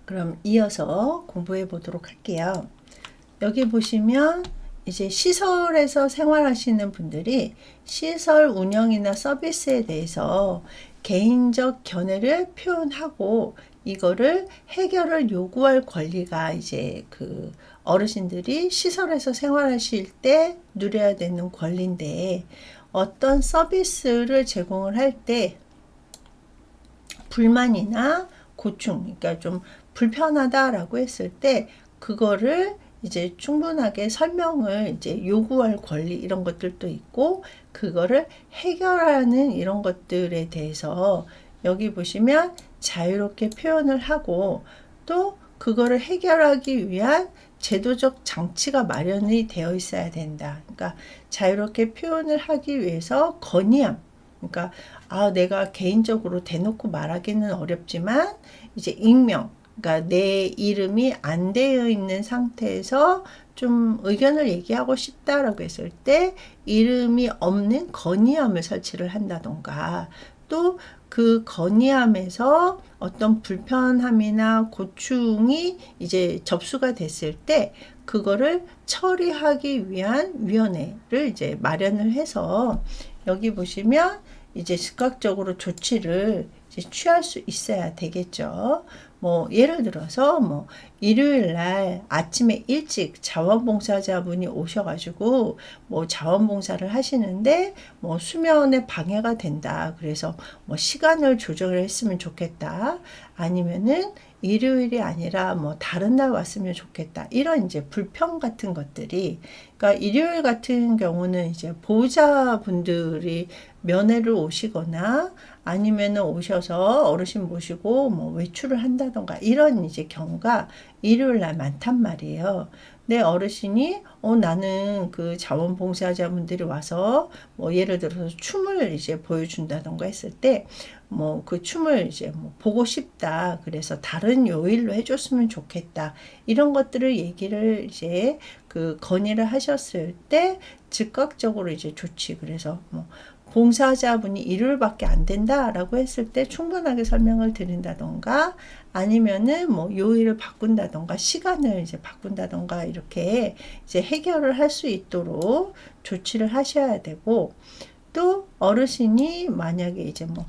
그럼 이어서 공부해 보도록 할게요. 여기 보시면 이제 시설에서 생활하시는 분들이 시설 운영이나 서비스에 대해서 개인적 견해를 표현하고 이거를 해결을 요구할 권리가 이제 그 어르신들이 시설에서 생활하실 때 누려야 되는 권리인데, 어떤 서비스를 제공을 할 때 불만이나 고충, 그러니까 좀 불편하다라고 했을 때 그거를 이제 충분하게 설명을 이제 요구할 권리, 이런 것들도 있고, 그거를 해결하는 이런 것들에 대해서 여기 보시면 자유롭게 표현을 하고, 또 그거를 해결하기 위한 제도적 장치가 마련이 되어 있어야 된다. 그러니까 자유롭게 표현을 하기 위해서 건의함, 그러니까 내가 개인적으로 대놓고 말하기는 어렵지만 이제 익명, 그러니까 내 이름이 안 되어 있는 상태에서 좀 의견을 얘기하고 싶다라고 했을 때 이름이 없는 건의함을 설치를 한다던가, 또 그 건의함에서 어떤 불편함이나 고충이 이제 접수가 됐을 때 그거를 처리하기 위한 위원회를 이제 마련을 해서, 여기 보시면 이제 즉각적으로 조치를 이제 취할 수 있어야 되겠죠. 뭐 예를 들어서 뭐 일요일 날 아침에 일찍 자원봉사자분이 오셔가지고 뭐 자원봉사를 하시는데 뭐 수면에 방해가 된다. 그래서 뭐 시간을 조절을 했으면 좋겠다. 아니면은 일요일이 아니라 뭐 다른 날 왔으면 좋겠다. 이런 이제 불평 같은 것들이, 그러니까 일요일 같은 경우는 이제 보호자분들이 면회를 오시거나 아니면은 오셔서 어르신 모시고 뭐 외출을 한다던가 이런 이제 경우가 일요일 날 많단 말이에요. 내 어르신이 나는 그 자원봉사자분들이 와서 뭐 예를 들어서 춤을 이제 보여준다던가 했을 때 뭐 그 춤을 이제 뭐 보고 싶다. 그래서 다른 요일로 해줬으면 좋겠다. 이런 것들을 얘기를 이제 그 건의를 하셨을 때 즉각적으로 이제 조치, 그래서 뭐 봉사자분이 일요일밖에 안 된다라고 했을 때 충분하게 설명을 드린다던가, 아니면은 뭐 요일을 바꾼다던가 시간을 이제 바꾼다던가 이렇게 이제 해결을 할 수 있도록 조치를 하셔야 되고, 또 어르신이 만약에 이제 뭐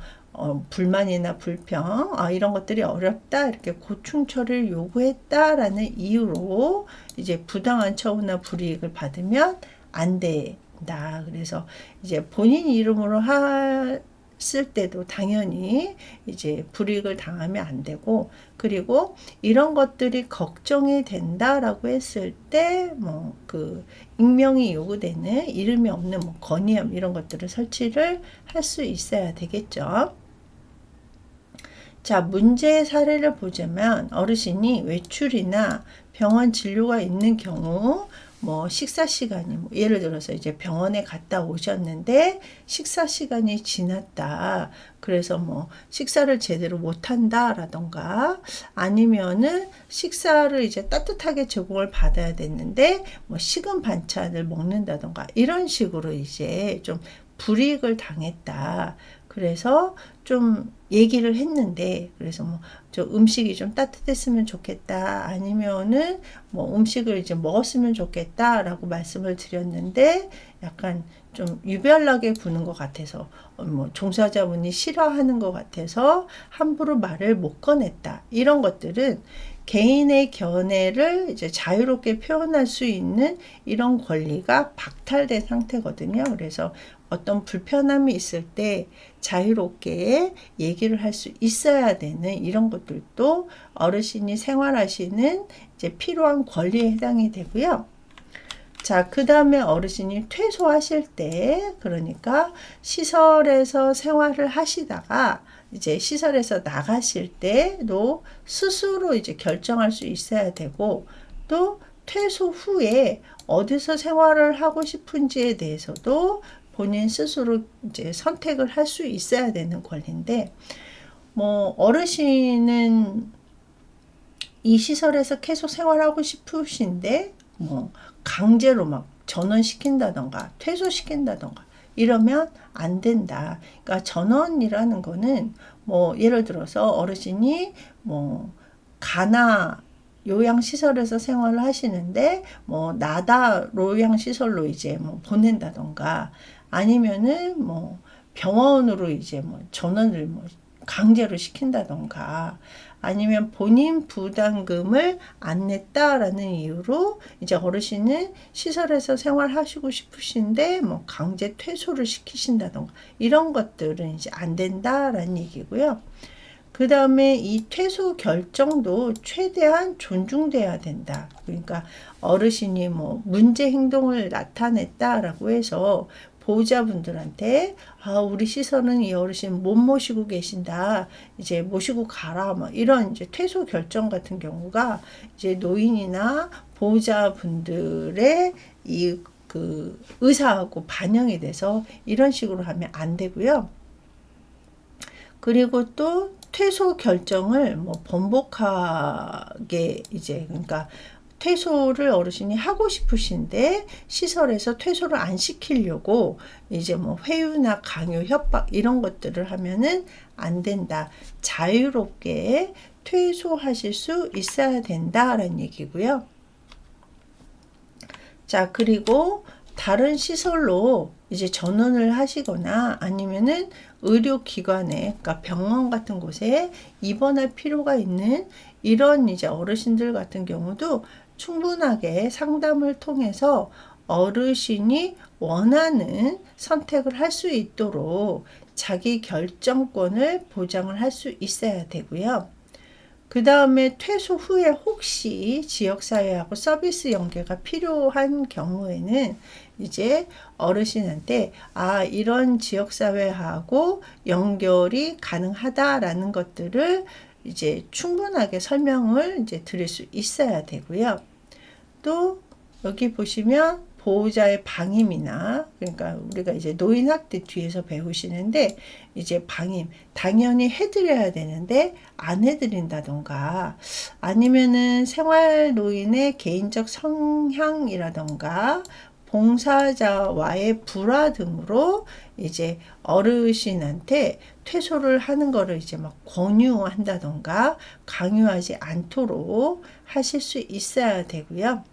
불만이나 불평, 이런 것들이 어렵다, 이렇게 고충 처리를 요구했다라는 이유로 이제 부당한 처우나 불이익을 받으면 안 된다. 그래서 이제 본인 이름으로 했을 때도 당연히 이제 불이익을 당하면 안 되고, 그리고 이런 것들이 걱정이 된다라고 했을 때 뭐 그 익명이 요구되는 이름이 없는 뭐 건의함, 이런 것들을 설치를 할 수 있어야 되겠죠. 자, 문제의 사례를 보자면 어르신이 외출이나 병원 진료가 있는 경우, 뭐 식사 시간이 뭐 예를 들어서 이제 병원에 갔다 오셨는데 식사 시간이 지났다. 그래서 뭐 식사를 제대로 못 한다라던가, 아니면은 식사를 이제 따뜻하게 제공을 받아야 됐는데 뭐 식은 반찬을 먹는다던가, 이런 식으로 이제 좀 불이익을 당했다. 그래서 좀 얘기를 했는데, 그래서 뭐 저 음식이 좀 따뜻했으면 좋겠다, 아니면은 뭐 음식을 이제 먹었으면 좋겠다라고 말씀을 드렸는데 약간 좀 유별나게 구는 것 같아서, 뭐 종사자분이 싫어하는 것 같아서 함부로 말을 못 꺼냈다. 이런 것들은 개인의 견해를 이제 자유롭게 표현할 수 있는 이런 권리가 박탈된 상태거든요. 그래서 어떤 불편함이 있을 때 자유롭게 얘기를 할 수 있어야 되는 이런 것들도 어르신이 생활하시는 이제 필요한 권리에 해당이 되고요. 자, 그 다음에 어르신이 퇴소하실 때, 그러니까 시설에서 생활을 하시다가 이제 시설에서 나가실 때도 스스로 이제 결정할 수 있어야 되고, 또 퇴소 후에 어디서 생활을 하고 싶은지에 대해서도 본인 스스로 이제 선택을 할 수 있어야 되는 권리인데, 뭐 어르신은 이 시설에서 계속 생활하고 싶으신데 뭐 강제로 막 전원시킨다던가 퇴소시킨다던가 이러면 안 된다. 그러니까 전원이라는 거는 뭐 예를 들어서 어르신이 뭐 가나 요양시설에서 생활을 하시는데 뭐 나다 요양시설로 이제 뭐 보낸다던가 아니면은 뭐 병원으로 이제 뭐 전원을 뭐 강제로 시킨다던가 아니면 본인 부담금을 안 냈다라는 이유로 이제 어르신은 시설에서 생활하시고 싶으신데 뭐 강제 퇴소를 시키신다던가 이런 것들은 이제 안 된다라는 얘기고요. 그 다음에 이 퇴소 결정도 최대한 존중돼야 된다. 그러니까 어르신이 뭐 문제 행동을 나타냈다라고 해서 보호자분들한테 우리 시설은 이 어르신 못 모시고 계신다. 이제 모시고 가라. 뭐 이런 이제 퇴소 결정 같은 경우가 이제 노인이나 보호자분들의 이 그 의사하고 반영이 돼서 이런 식으로 하면 안 되고요. 그리고 또 퇴소 결정을 뭐 번복하게 이제 그러니까 퇴소를 어르신이 하고 싶으신데 시설에서 퇴소를 안 시키려고 이제 뭐 회유나 강요, 협박 이런 것들을 하면은 안 된다. 자유롭게 퇴소하실 수 있어야 된다라는 얘기고요. 자, 그리고 다른 시설로 이제 전원을 하시거나 아니면은 의료기관에, 그러니까 병원 같은 곳에 입원할 필요가 있는 이런 이제 어르신들 같은 경우도 충분하게 상담을 통해서 어르신이 원하는 선택을 할 수 있도록 자기 결정권을 보장을 할 수 있어야 되고요. 그 다음에 퇴소 후에 혹시 지역사회하고 서비스 연계가 필요한 경우에는 이제 어르신한테 이런 지역사회하고 연결이 가능하다라는 것들을 이제 충분하게 설명을 이제 드릴 수 있어야 되고요. 또 여기 보시면 보호자의 방임이나 그러니까 우리가 이제 노인학대 뒤에서 배우시는데 이제 방임 당연히 해드려야 되는데 안 해드린다던가 아니면은 생활노인의 개인적 성향이라던가 봉사자와의 불화 등으로 이제 어르신한테 퇴소를 하는 거를 이제 막 권유한다던가 강요하지 않도록 하실 수 있어야 되고요.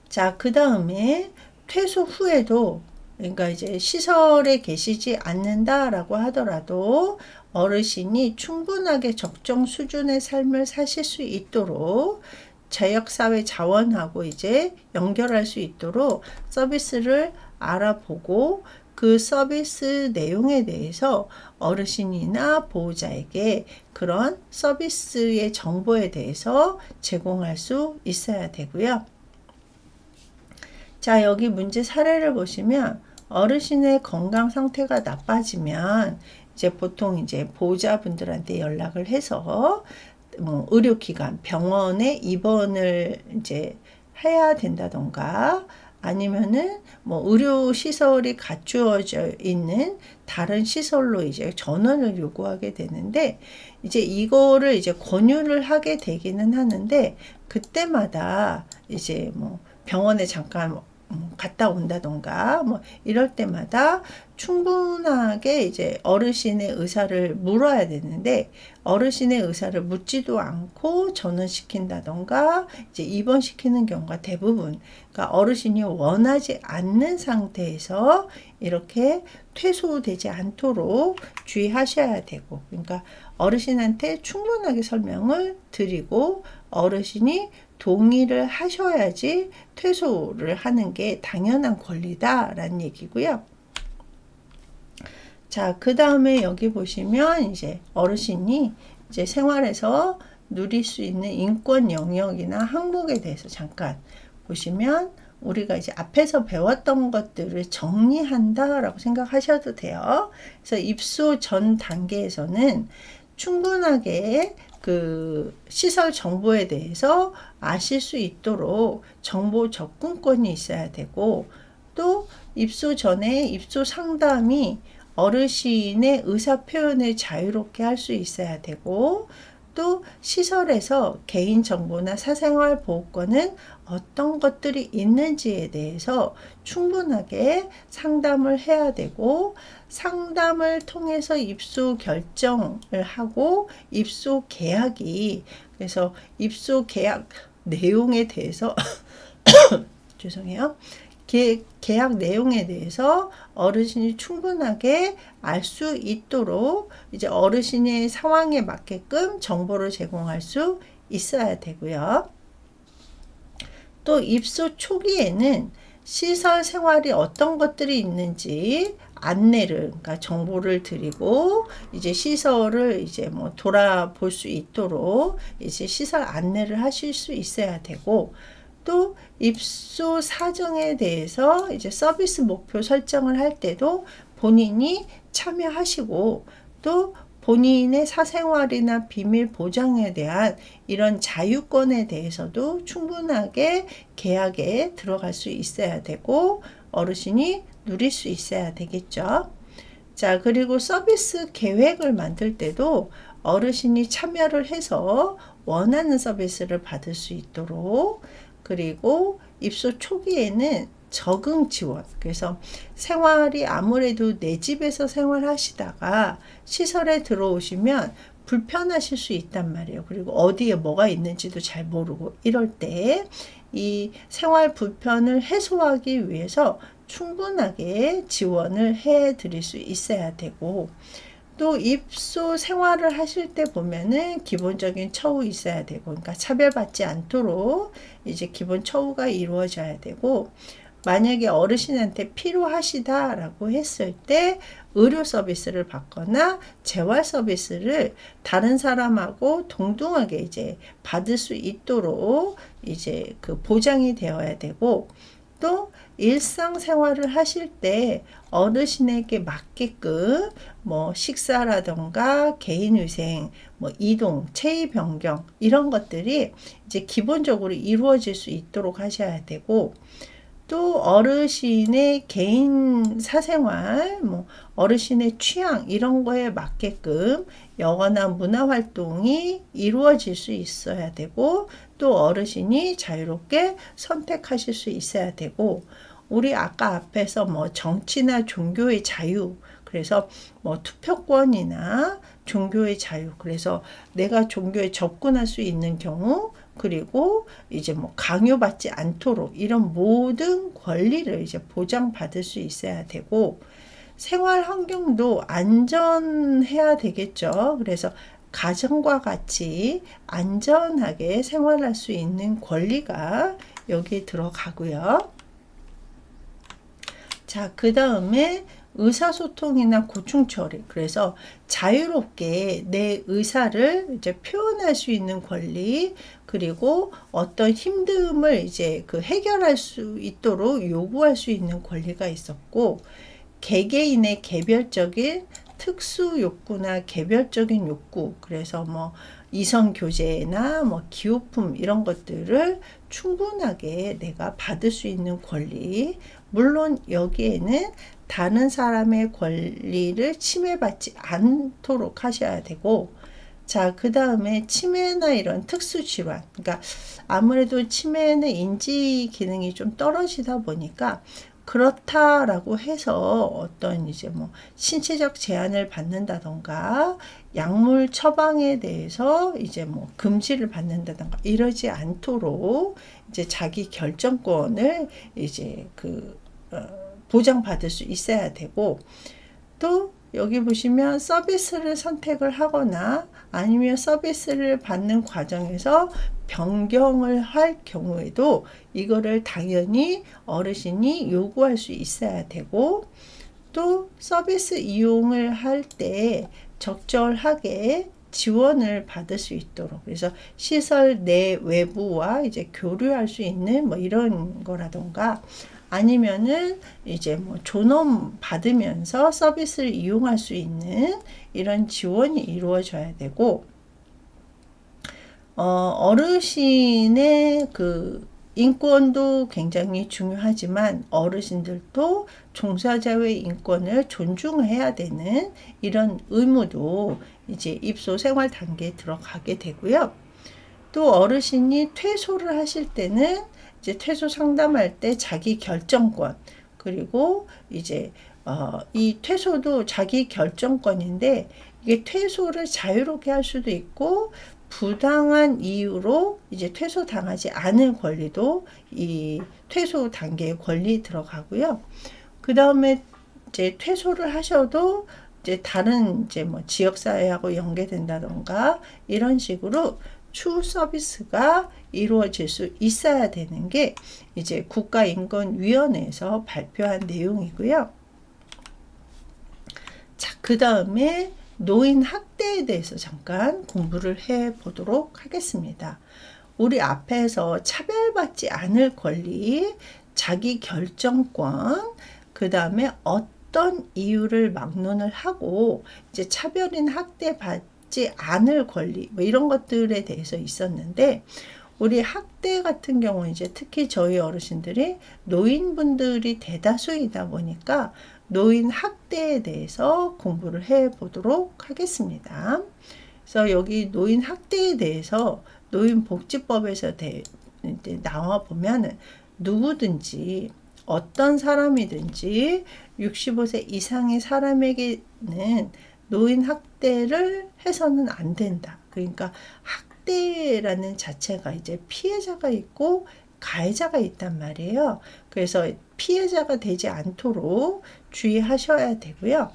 자, 그 다음에 퇴소 후에도 그러니까 이제 시설에 계시지 않는다라고 하더라도 어르신이 충분하게 적정 수준의 삶을 사실 수 있도록 지역사회 자원하고 이제 연결할 수 있도록 서비스를 알아보고 그 서비스 내용에 대해서 어르신이나 보호자에게 그런 서비스의 정보에 대해서 제공할 수 있어야 되고요. 자, 여기 문제 사례를 보시면 어르신의 건강 상태가 나빠지면 이제 보통 이제 보호자분들한테 연락을 해서 뭐 의료기관, 병원에 입원을 이제 해야 된다던가 아니면은 뭐 의료시설이 갖추어져 있는 다른 시설로 이제 전원을 요구하게 되는데 이제 이거를 이제 권유를 하게 되기는 하는데 그때마다 이제 뭐 병원에 잠깐 갔다 온다던가 뭐 이럴 때마다 충분하게 이제 어르신의 의사를 물어야 되는데 어르신의 의사를 묻지도 않고 전원시킨다던가 이제 입원시키는 경우가 대부분 그러니까 어르신이 원하지 않는 상태에서 이렇게 퇴소되지 않도록 주의하셔야 되고 그러니까 어르신한테 충분하게 설명을 드리고 어르신이 동의를 하셔야지 퇴소를 하는 게 당연한 권리다라는 얘기고요. 자, 그 다음에 여기 보시면 이제 어르신이 이제 생활에서 누릴 수 있는 인권 영역이나 항목에 대해서 잠깐 보시면 우리가 이제 앞에서 배웠던 것들을 정리한다라고 생각하셔도 돼요. 그래서 입소 전 단계에서는 충분하게 그 시설 정보에 대해서 아실 수 있도록 정보 접근권이 있어야 되고 또 입소 전에 입소 상담이 어르신의 의사 표현을 자유롭게 할 수 있어야 되고 또 시설에서 개인정보나 사생활 보호권은 어떤 것들이 있는지에 대해서 충분하게 상담을 해야 되고, 상담을 통해서 입소 결정을 하고 입소 계약이, 그래서 입소 계약 내용에 대해서 죄송해요. 계약 내용에 대해서 어르신이 충분하게 알 수 있도록 이제 어르신의 상황에 맞게끔 정보를 제공할 수 있어야 되고요. 또 입소 초기에는 시설 생활이 어떤 것들이 있는지 안내를, 그러니까 정보를 드리고, 이제 시설을 이제 뭐 돌아볼 수 있도록 이제 시설 안내를 하실 수 있어야 되고, 또 입소 사정에 대해서 이제 서비스 목표 설정을 할 때도 본인이 참여하시고, 또 본인의 사생활이나 비밀 보장에 대한 이런 자유권에 대해서도 충분하게 계약에 들어갈 수 있어야 되고, 어르신이 누릴 수 있어야 되겠죠. 자, 그리고 서비스 계획을 만들 때도 어르신이 참여를 해서 원하는 서비스를 받을 수 있도록, 그리고 입소 초기에는 적응 지원, 그래서 생활이 아무래도 내 집에서 생활하시다가 시설에 들어오시면 불편하실 수 있단 말이에요. 그리고 어디에 뭐가 있는지도 잘 모르고, 이럴 때 이 생활 불편을 해소하기 위해서 충분하게 지원을 해 드릴 수 있어야 되고, 또 입소 생활을 하실 때 보면은 기본적인 처우 있어야 되고, 그러니까 차별받지 않도록 이제 기본 처우가 이루어져야 되고, 만약에 어르신한테 필요하시다라고 했을 때 의료 서비스를 받거나 재활 서비스를 다른 사람하고 동등하게 이제 받을 수 있도록 이제 그 보장이 되어야 되고, 또 일상생활을 하실 때 어르신에게 맞게끔 뭐 식사라던가 개인위생, 뭐 이동, 체위 변경, 이런 것들이 이제 기본적으로 이루어질 수 있도록 하셔야 되고, 또 어르신의 개인 사생활, 뭐 어르신의 취향, 이런 거에 맞게끔 여가나 문화 활동이 이루어질 수 있어야 되고, 또 어르신이 자유롭게 선택하실 수 있어야 되고, 우리 아까 앞에서 뭐 정치나 종교의 자유, 그래서 뭐 투표권이나 종교의 자유, 그래서 내가 종교에 접근할 수 있는 경우, 그리고 이제 뭐 강요받지 않도록 이런 모든 권리를 이제 보장받을 수 있어야 되고, 생활 환경도 안전해야 되겠죠. 그래서 가정과 같이 안전하게 생활할 수 있는 권리가 여기에 들어가고요. 자, 그 다음에 의사소통이나 고충 처리, 그래서 자유롭게 내 의사를 이제 표현할 수 있는 권리, 그리고 어떤 힘듦을 이제 그 해결할 수 있도록 요구할 수 있는 권리가 있었고, 개개인의 개별적인 특수 욕구나 개별적인 욕구, 그래서 뭐 이성 교제나 뭐 기호품, 이런 것들을 충분하게 내가 받을 수 있는 권리, 물론 여기에는 다른 사람의 권리를 침해받지 않도록 하셔야 되고, 자, 그 다음에 치매나 이런 특수 질환, 그러니까 아무래도 치매는 인지 기능이 좀 떨어지다 보니까 그렇다라고 해서 어떤 이제 뭐 신체적 제한을 받는다던가 약물 처방에 대해서 이제 뭐 금지를 받는다던가 이러지 않도록 이제 자기 결정권을 이제 보장받을 수 있어야 되고, 또 여기 보시면 서비스를 선택을 하거나 아니면 서비스를 받는 과정에서 변경을 할 경우에도 이거를 당연히 어르신이 요구할 수 있어야 되고, 또 서비스 이용을 할 때 적절하게 지원을 받을 수 있도록, 그래서 시설 내 외부와 이제 교류할 수 있는 뭐 이런 거라던가, 아니면은 이제 뭐 존엄 받으면서 서비스를 이용할 수 있는 이런 지원이 이루어져야 되고, 어르신의 그 인권도 굉장히 중요하지만 어르신들도 종사자의 인권을 존중해야 되는 이런 의무도 이제 입소 생활 단계에 들어가게 되고요. 또 어르신이 퇴소를 하실 때는 이제 퇴소 상담할 때 자기 결정권, 그리고 이제 이 퇴소도 자기 결정권인데, 이게 퇴소를 자유롭게 할 수도 있고 부당한 이유로 이제 퇴소 당하지 않을 권리도 이 퇴소 단계의 권리 들어가고요. 그 다음에 이제 퇴소를 하셔도 이제 다른 이제 뭐 지역사회하고 연계된다던가 이런 식으로 추후 서비스가 이루어질 수 있어야 되는 게 이제 국가인권위원회에서 발표한 내용이고요. 자, 그 다음에 노인 학대에 대해서 잠깐 공부를 해 보도록 하겠습니다. 우리 앞에서 차별받지 않을 권리, 자기 결정권, 그 다음에 어떤 이유를 막론을 하고 이제 차별인 학대 받지 않을 권리, 뭐 이런 것들에 대해서 있었는데, 우리 학대 같은 경우는 이제 특히 저희 어르신들이 노인분들이 대다수이다 보니까 노인 학대에 대해서 공부를 해 보도록 하겠습니다. 그래서 여기 노인 학대에 대해서 노인복지법에서 나와 보면은 누구든지 어떤 사람이든지 65세 이상의 사람에게는 노인 학대를 해서는 안 된다. 그러니까 학대라는 자체가 이제 피해자가 있고 가해자가 있단 말이에요. 그래서 피해자가 되지 않도록 주의하셔야 되고요.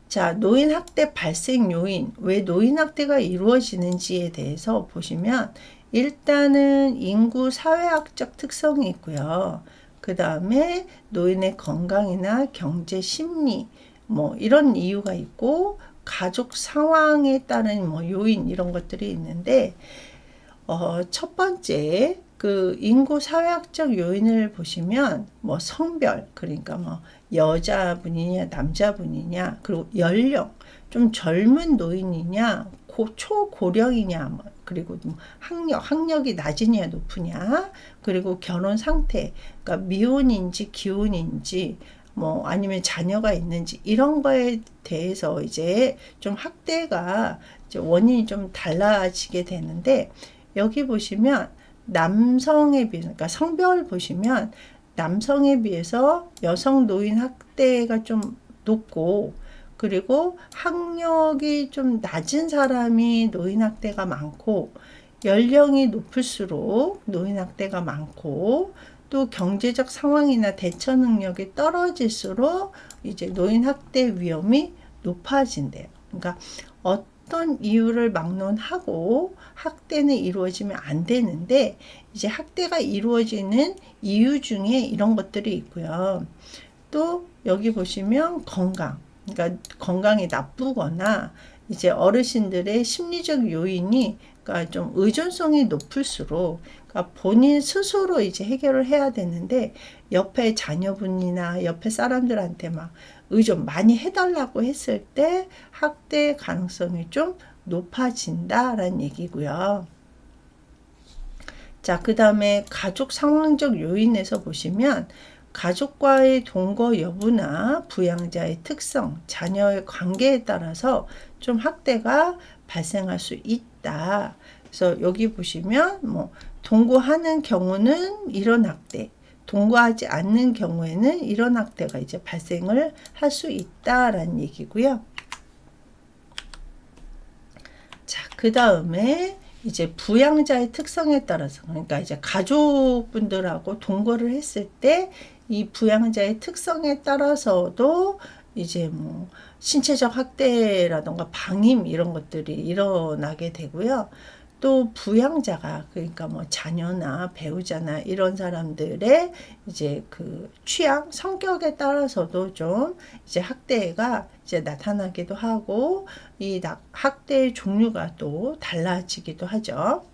자, 노인학대 발생 요인, 왜 노인학대가 이루어지는지에 대해서 보시면 일단은 인구 사회학적 특성이 있고요. 그 다음에 노인의 건강이나 경제 심리 뭐 이런 이유가 있고 가족 상황에 따른 뭐 요인 이런 것들이 있는데, 첫 번째 그 인구 사회학적 요인을 보시면 뭐 성별, 그러니까 뭐 여자분이냐 남자분이냐, 그리고 연령, 좀 젊은 노인이냐 초고령이냐, 뭐 그리고 뭐 학력이 낮으냐 높으냐, 그리고 결혼 상태, 그러니까 미혼인지 기혼인지 뭐 아니면 자녀가 있는지 이런 거에 대해서 이제 좀 학대가 이제 원인이 좀 달라지게 되는데, 여기 보시면 남성에 비해서, 그러니까 성별 보시면 남성에 비해서 여성 노인 학대가 좀 높고, 그리고 학력이 좀 낮은 사람이 노인 학대가 많고, 연령이 높을수록 노인 학대가 많고, 또 경제적 상황이나 대처 능력이 떨어질수록 이제 노인 학대 위험이 높아진대요. 그러니까 어떤 이유를 막론하고 학대는 이루어지면 안 되는데, 이제 학대가 이루어지는 이유 중에 이런 것들이 있고요. 또 여기 보시면 건강, 그러니까 건강이 나쁘거나 이제 어르신들의 심리적 요인이, 그러니까 좀 의존성이 높을수록, 그러니까 본인 스스로 이제 해결을 해야 되는데 옆에 자녀분이나 옆에 사람들한테 막 의존 많이 해달라고 했을 때 학대 가능성이 좀 높아진다라는 얘기고요. 자, 그 다음에 가족 상황적 요인에서 보시면 가족과의 동거 여부나 부양자의 특성, 자녀의 관계에 따라서 좀 학대가 발생할 수 있다. 그래서 여기 보시면 뭐 동거하는 경우는 이런 학대, 동거하지 않는 경우에는 이런 학대가 이제 발생을 할 수 있다라는 얘기고요. 자, 그 다음에 이제 부양자의 특성에 따라서, 그러니까 이제 가족분들하고 동거를 했을 때 이 부양자의 특성에 따라서도 이제 뭐 신체적 학대라던가 방임 이런 것들이 일어나게 되고요. 또 부양자가, 그러니까 뭐 자녀나 배우자나 이런 사람들의 이제 그 취향, 성격에 따라서도 좀 이제 학대가 이제 나타나기도 하고, 이 학대의 종류가 또 달라지기도 하죠.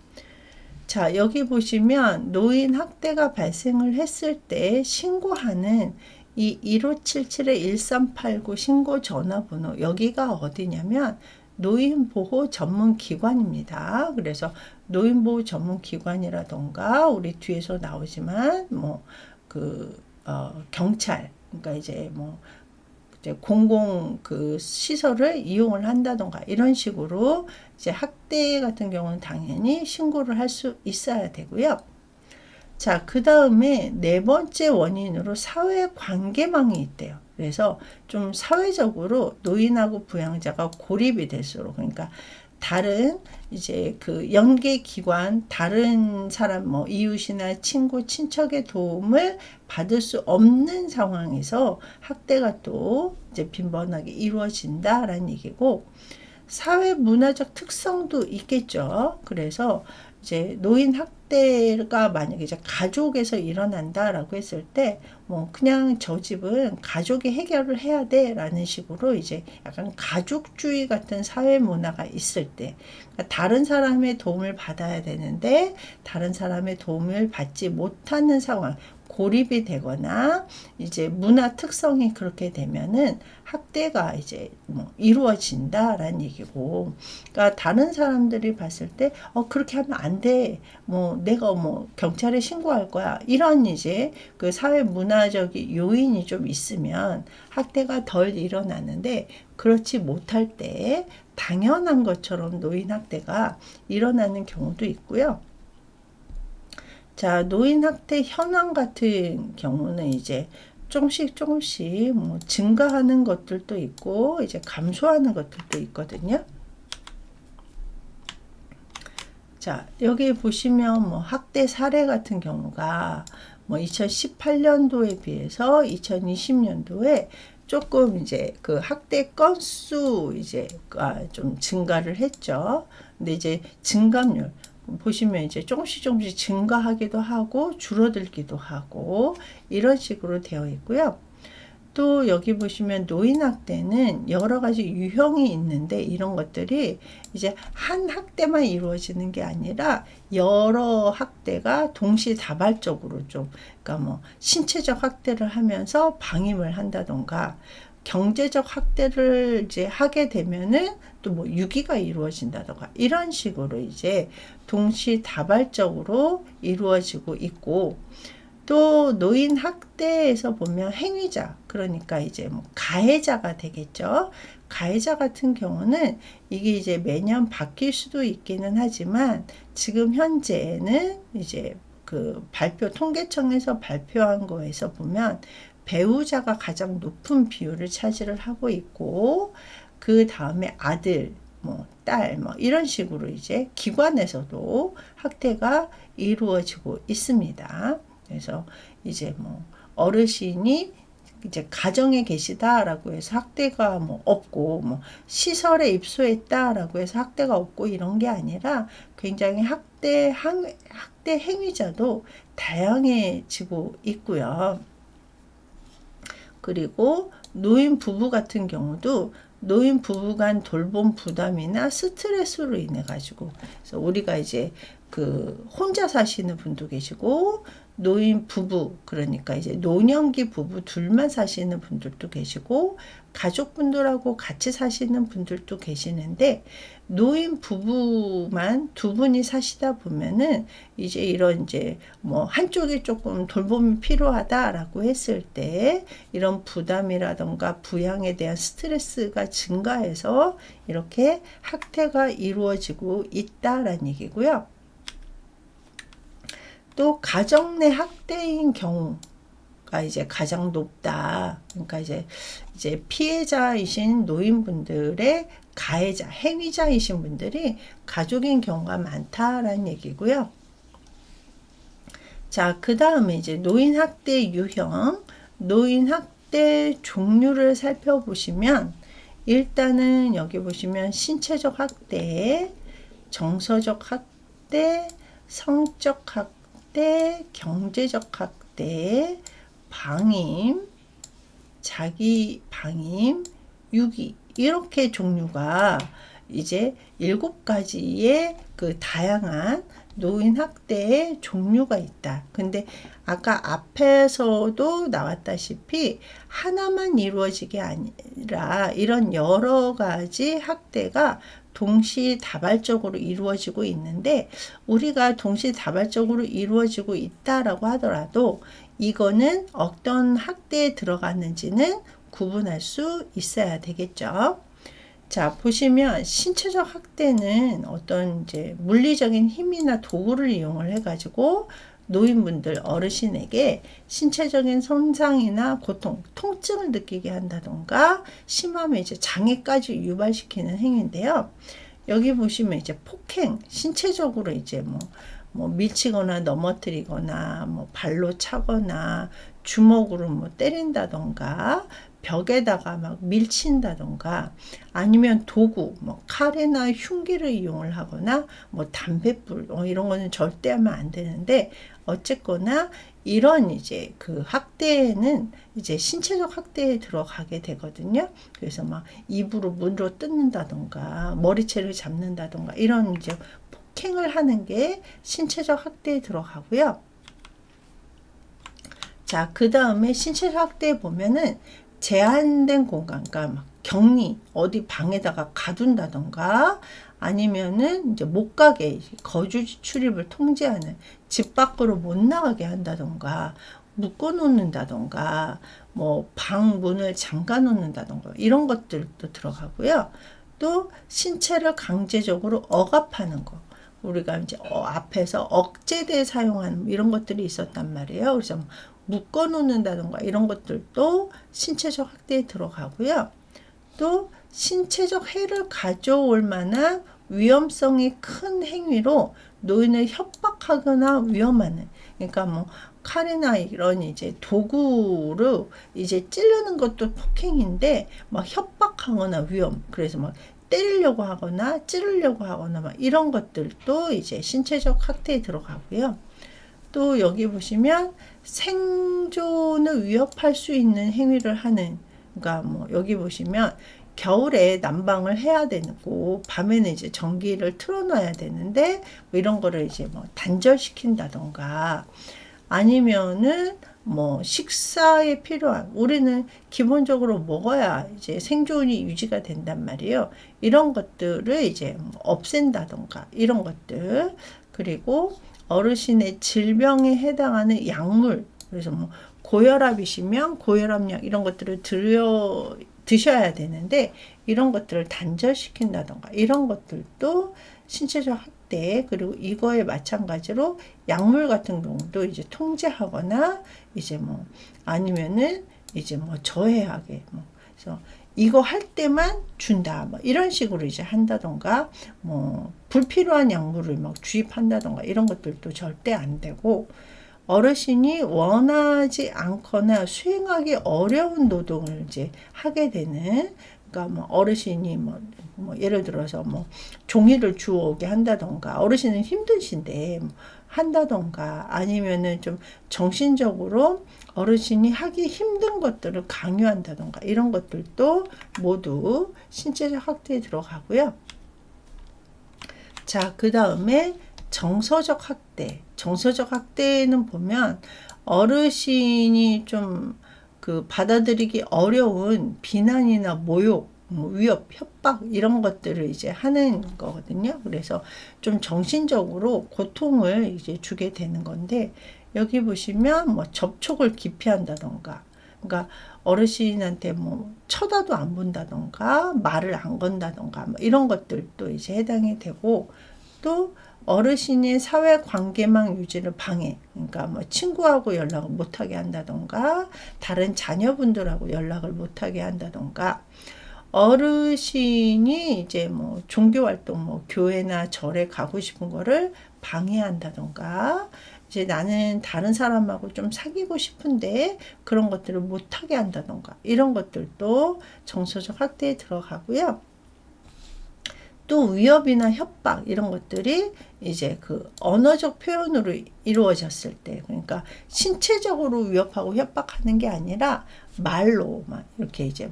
자, 여기 보시면 노인 학대가 발생을 했을 때 신고하는 이 1577-1389 신고 전화번호, 여기가 어디냐면 노인보호 전문기관입니다. 그래서 노인보호 전문기관이라던가 우리 뒤에서 나오지만 뭐 경찰, 그러니까 이제 뭐 이제 공공 그 시설을 이용을 한다던가 이런 식으로 이제 학대 같은 경우는 당연히 신고를 할 수 있어야 되고요. 자, 그 다음에 네 번째 원인으로 사회 관계망이 있대요. 그래서 좀 사회적으로 노인하고 부양자가 고립이 될수록, 그러니까 다른 이제 그 연계기관, 다른 사람, 뭐 이웃이나 친구, 친척의 도움을 받을 수 없는 상황에서 학대가 또 이제 빈번하게 이루어진다라는 얘기고, 사회 문화적 특성도 있겠죠. 그래서 이제 노인 학대가 만약에 이제 가족에서 일어난다라고 했을 때, 뭐 그냥 저 집은 가족이 해결을 해야 돼라는 식으로 이제 약간 가족주의 같은 사회 문화가 있을 때, 그러니까 다른 사람의 도움을 받아야 되는데 다른 사람의 도움을 받지 못하는 상황, 고립이 되거나 이제 문화 특성이 그렇게 되면은 학대가 이제 뭐 이루어진다라는 얘기고, 그러니까 다른 사람들이 봤을 때 그렇게 하면 안 돼, 뭐 내가 뭐 경찰에 신고할 거야, 이런 이제 그 사회 문화적인 요인이 좀 있으면 학대가 덜 일어나는데, 그렇지 못할 때 당연한 것처럼 노인 학대가 일어나는 경우도 있고요. 자, 노인 학대 현황 같은 경우는 이제 조금씩 뭐 증가하는 것들도 있고 이제 감소하는 것들도 있거든요. 자, 여기 보시면 뭐 학대 사례 같은 경우가 뭐 2018년도에 비해서 2020년도에 조금 이제 그 학대 건수 이제 좀 증가를 했죠. 근데 이제 증감률 보시면 이제 조금씩 증가하기도 하고 줄어들기도 하고 이런 식으로 되어 있고요. 또 여기 보시면 노인학대는 여러 가지 유형이 있는데, 이런 것들이 이제 한 학대만 이루어지는 게 아니라 여러 학대가 동시다발적으로 좀, 그러니까 뭐 신체적 학대를 하면서 방임을 한다던가, 경제적 학대를 이제 하게 되면은 또 뭐 유기가 이루어진다던가, 이런 식으로 이제 동시다발적으로 이루어지고 있고, 또 노인 학대에서 보면 행위자, 그러니까 이제 뭐 가해자가 되겠죠. 가해자 같은 경우는 이게 이제 매년 바뀔 수도 있기는 하지만, 지금 현재는 이제 그 통계청에서 발표한 거에서 보면 배우자가 가장 높은 비율을 차지를 하고 있고, 그 다음에 아들, 뭐 딸, 뭐 이런 식으로 이제 기관에서도 학대가 이루어지고 있습니다. 그래서 이제 뭐 어르신이 이제 가정에 계시다라고 해서 학대가 뭐 없고, 뭐 시설에 입소했다라고 해서 학대가 없고, 이런 게 아니라 굉장히 학대 행위자도 다양해지고 있고요. 그리고 노인 부부 같은 경우도 노인 부부 간 돌봄 부담이나 스트레스로 인해 가지고, 그래서 우리가 이제 그 혼자 사시는 분도 계시고, 노인 부부, 그러니까 이제 노년기 부부 둘만 사시는 분들도 계시고, 가족분들하고 같이 사시는 분들도 계시는데, 노인 부부만 두 분이 사시다 보면은 이제 이런 이제 뭐 한쪽이 조금 돌봄이 필요하다라고 했을 때 이런 부담이라던가 부양에 대한 스트레스가 증가해서 이렇게 학대가 이루어지고 있다라는 얘기고요. 또 가정 내 학대인 경우가 이제 가장 높다. 그러니까 이제 피해자이신 노인분들의 가해자, 행위자이신 분들이 가족인 경우가 많다라는 얘기고요. 자, 그 다음에 이제 노인 학대 유형, 노인 학대 종류를 살펴보시면, 일단은 여기 보시면 신체적 학대, 정서적 학대, 성적 학대, 경제적 학대, 방임, 자기 방임, 유기, 이렇게 종류가 이제 7가지의 그 다양한 노인 학대의 종류가 있다. 근데 아까 앞에서도 나왔다시피 하나만 이루어지게 아니라 이런 여러 가지 학대가 동시다발적으로 이루어지고 있는데, 우리가 동시다발적으로 이루어지고 있다라고 하더라도 이거는 어떤 학대에 들어갔는지는 구분할 수 있어야 되겠죠. 자, 보시면 신체적 학대는 어떤 이제 물리적인 힘이나 도구를 이용을 해가지고 노인분들, 어르신에게 신체적인 손상이나 고통, 통증을 느끼게 한다던가 심하면 이제 장애까지 유발시키는 행위인데요. 여기 보시면 이제 폭행, 신체적으로 이제 뭐 밀치거나 넘어뜨리거나 뭐 발로 차거나 주먹으로 뭐 때린다던가 벽에다가 막 밀친다던가 아니면 도구 뭐 칼이나 흉기를 이용을 하거나 뭐 담뱃불 이런 거는 절대 하면 안 되는데 어쨌거나 이런 이제 그 학대는 이제 신체적 학대에 들어가게 되거든요. 그래서 막 입으로 문으로 뜯는다던가 머리채를 잡는다던가 이런 이제 폭행을 하는 게 신체적 학대에 들어가고요. 자, 그 다음에 신체적 학대에 보면은 제한된 공간, 그러니까 막 격리, 어디 방에다가 가둔다던가 아니면은 이제 못 가게 거주지 출입을 통제하는 집 밖으로 못 나가게 한다던가 묶어 놓는다던가 뭐 방 문을 잠가 놓는다던가 이런 것들도 들어가고요. 또 신체를 강제적으로 억압하는 거. 우리가 이제 앞에서 억제대 사용하는 이런 것들이 있었단 말이에요. 그래서 묶어 놓는다던가 이런 것들도 신체적 학대에 들어가고요. 또 신체적 해를 가져올 만한 위험성이 큰 행위로 노인을 협박하거나 위험하는, 그러니까 뭐 칼이나 이런 이제 도구로 이제 찌르는 것도 폭행인데 막 협박하거나 위험, 그래서 막 때리려고 하거나 찌르려고 하거나 막 이런 것들도 이제 신체적 학대에 들어가고요. 또 여기 보시면 생존을 위협할 수 있는 행위를 하는, 그러니까 뭐 여기 보시면 겨울에 난방을 해야 되고 밤에는 이제 전기를 틀어놔야 되는데 뭐 이런 거를 이제 뭐 단절시킨다던가 아니면은 뭐 식사에 필요한, 우리는 기본적으로 먹어야 이제 생존이 유지가 된단 말이에요. 이런 것들을 이제 없앤다던가 이런 것들. 그리고 어르신의 질병에 해당하는 약물, 그래서 뭐 고혈압이시면 고혈압약 이런 것들을 드셔야 되는데 이런 것들을 단절시킨다던가 이런 것들도 신체적 학대. 그리고 이거에 마찬가지로 약물 같은 경우도 이제 통제하거나 이제 뭐 아니면은 이제 뭐 저해하게 뭐 그래서 이거 할 때만 준다 뭐 이런 식으로 이제 한다던가 뭐 불필요한 약물을 막 주입한다던가 이런 것들도 절대 안 되고, 어르신이 원하지 않거나 수행하기 어려운 노동을 이제 하게 되는, 그러니까 뭐 어르신이 뭐 예를 들어서 뭐 종이를 주워오게 한다던가 어르신은 힘드신데 한다던가 아니면은 좀 정신적으로 어르신이 하기 힘든 것들을 강요한다던가 이런 것들도 모두 신체적 학대에 들어가고요. 자, 그 다음에 정서적 학대. 정서적 학대는 보면 어르신이 좀 그 받아들이기 어려운 비난이나 모욕, 위협, 협박 이런 것들을 이제 하는 거거든요. 그래서 좀 정신적으로 고통을 이제 주게 되는 건데 여기 보시면 뭐 접촉을 기피한다던가, 그러니까 어르신한테 뭐 쳐다도 안 본다던가 말을 안 건다던가 뭐 이런 것들도 이제 해당이 되고, 또 어르신의 사회관계망 유지를 방해, 그러니까 뭐 친구하고 연락을 못하게 한다던가 다른 자녀분들하고 연락을 못하게 한다던가 어르신이 이제 뭐 종교활동 뭐 교회나 절에 가고 싶은 거를 방해한다던가 이제 나는 다른 사람하고 좀 사귀고 싶은데 그런 것들을 못하게 한다던가 이런 것들도 정서적 학대에 들어가고요. 또 위협이나 협박 이런 것들이 이제 그 언어적 표현으로 이루어졌을 때, 그러니까 신체적으로 위협하고 협박하는 게 아니라 말로 막 이렇게 이제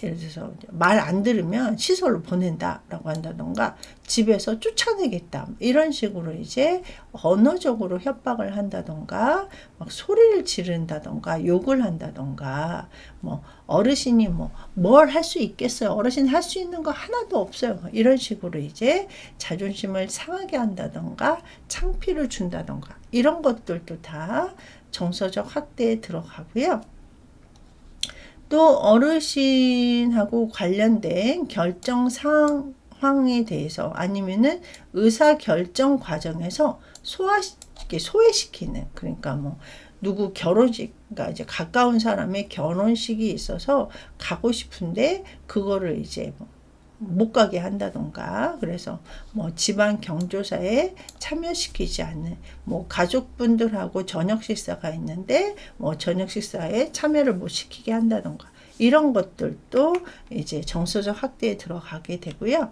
예를 들어서 말 안 들으면 시설로 보낸다라고 한다던가 집에서 쫓아내겠다 이런 식으로 이제 언어적으로 협박을 한다던가 막 소리를 지른다던가 욕을 한다던가 뭐 어르신이 뭐 뭘 할 수 있겠어요, 어르신 할 수 있는 거 하나도 없어요 이런 식으로 이제 자존심을 상하게 한다던가 창피를 준다던가 이런 것들도 다 정서적 학대에 들어가고요. 또 어르신하고 관련된 결정 상황에 대해서 아니면은 의사 결정 과정에서 소외시키는, 그러니까 뭐 누구 결혼식, 그러니까 이제 가까운 사람의 결혼식이 있어서 가고 싶은데 그거를 이제 못 가게 한다던가, 그래서 뭐 집안 경조사에 참여시키지 않는, 뭐 가족분들하고 저녁 식사가 있는데 뭐 저녁 식사에 참여를 못 시키게 한다던가, 이런 것들도 이제 정서적 학대에 들어가게 되고요.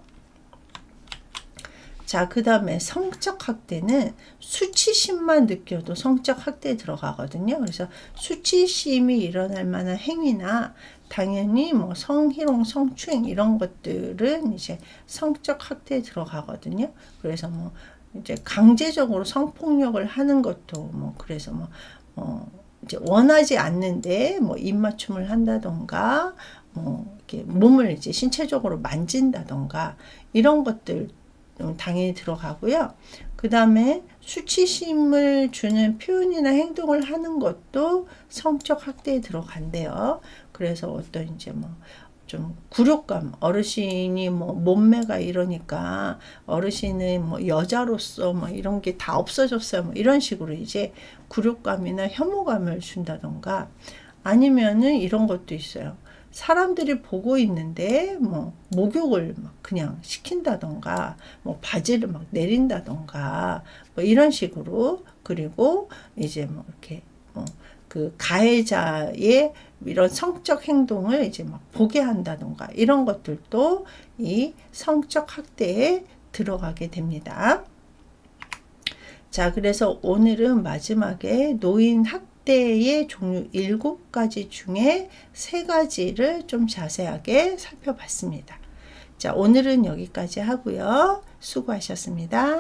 자, 그 다음에 성적 학대는 수치심만 느껴도 성적 학대에 들어가거든요. 그래서 수치심이 일어날 만한 행위나 당연히 뭐 성희롱, 성추행 이런 것들은 이제 성적 학대에 들어가거든요. 그래서 뭐 이제 강제적으로 성폭력을 하는 것도 뭐 그래서 이제 원하지 않는데 뭐 입맞춤을 한다던가 뭐 이렇게 몸을 이제 신체적으로 만진다던가 이런 것들 당연히 들어가고요. 그 다음에 수치심을 주는 표현이나 행동을 하는 것도 성적 학대에 들어간대요. 그래서 어떤 이제 뭐 좀 굴욕감, 어르신이 뭐 몸매가 이러니까 어르신은 뭐 여자로서 뭐 이런 게 다 없어졌어요. 뭐 이런 식으로 이제 굴욕감이나 혐오감을 준다던가, 아니면은 이런 것도 있어요. 사람들이 보고 있는데 뭐 목욕을 막 그냥 시킨다던가, 뭐 바지를 막 내린다던가, 뭐 이런 식으로. 그리고 이제 뭐 이렇게 그 가해자의 이런 성적 행동을 이제 막 보게 한다던가, 이런 것들도 이 성적 학대에 들어가게 됩니다. 자, 그래서 오늘은 마지막에 노인 학대의 종류 7가지 중에 3가지를 좀 자세하게 살펴봤습니다. 자, 오늘은 여기까지 하고요. 수고하셨습니다.